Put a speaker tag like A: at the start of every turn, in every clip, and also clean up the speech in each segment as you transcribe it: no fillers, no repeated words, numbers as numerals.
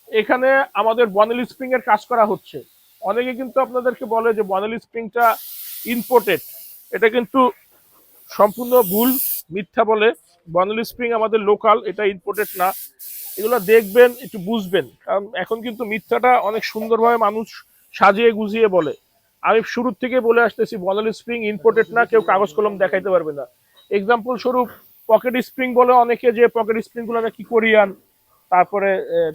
A: এখানে আমাদের Bonnell spring এর কাজ করা হচ্ছে। অনেকে কিন্তু আপনাদেরকে বলে যে বনেল স্প্রিংটা ইম্পোর্টেড, এটা কিন্তু সম্পূর্ণ ভুল, মিথ্যা বলে। বনেল স্প্রিং আমাদের লোকাল, এটা ইম্পোর্টেড না। এগুলো দেখবেন, একটু বুঝবেন, কারণ এখন কিন্তু মিথ্যাটা অনেক সুন্দরভাবে মানুষ সাজিয়ে গুজিয়ে বলে। আমি শুরুর থেকে বলে আসতেছি বনেল স্প্রিং ইম্পোর্টেড না, কেউ কাগজ কলম দেখাইতে পারবে না। এক্সাম্পল স্বরূপ পকেট স্প্রিং বলে অনেকে, যে পকেট স্প্রিং গুলো নাকি কোরিয়ান, তারপরে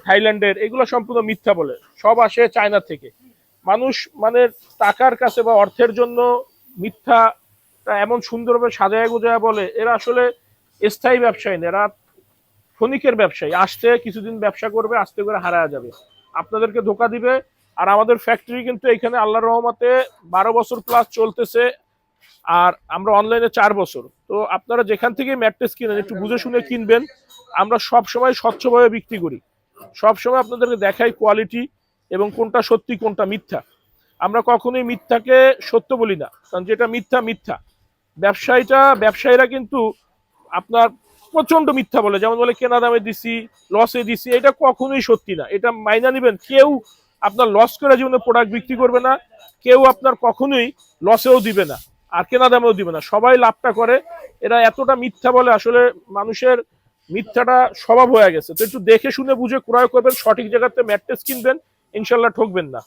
A: থাইল্যান্ডের, এগুলো সম্পূর্ণ মিথ্যা বলে, সব আসে চায়না থেকে। মানুষ মানে টাকার কাছে বা অর্থের জন্য মিথ্যা এমন সুন্দরভাবে সাজায় গোজায় বলে, এরা আসলে স্থায়ী ব্যবসায়ী না, এরা ক্ষণিকের ব্যবসায়ী। আসতে কিছুদিন ব্যবসা করবে, আস্তে করে হারায় যাবে, আপনাদেরকে ধোকা দিবে। আর আমাদের ফ্যাক্টরি কিন্তু এখানে আল্লাহর রহমতে 12 বছর প্লাস চলতেছে, আর আমরা অনলাইনে 4 বছর। তো আপনারা যেখান থেকে ম্যাট্রেস কিনেন একটু বুঝে শুনে কিনবেন। আমরা সব সময় স্বচ্ছভাবে বিক্রি করি, সব সময় আপনাদেরকে দেখাই কোয়ালিটি এবং কোনটা সত্যি কোনটা মিথ্যা। আমরা কখনোই মিথ্যাকে সত্য বলি না, কারণ যেটা মিথ্যা মিথ্যা। ব্যবসায়ীরা কিন্তু আপনার প্রচন্ড মিথ্যা বলে, যেমন বলে কেনা দামে দিছি, লসে দিছি, এটা কখনোই সত্যি না। এটা মাইনা নিবেন, কেউ আপনার লস করে জীবনে প্রোডাক্ট বিক্রি করবে না, কেউ আপনার কখনোই লসেও দিবে না, আর কেনা দামেও দিবে না, সবাই লাভটা করে। এরা এতটা মিথ্যা বলে, আসলে মানুষের মিথ্যাটা স্বভাব হয়ে গেছে। তো একটু দেখে শুনে বুঝে ক্রয় করবেন, সঠিক জায়গাতে ম্যাট্রেস কিনবেন, ইনশাল্লাহ ঠকবেন না।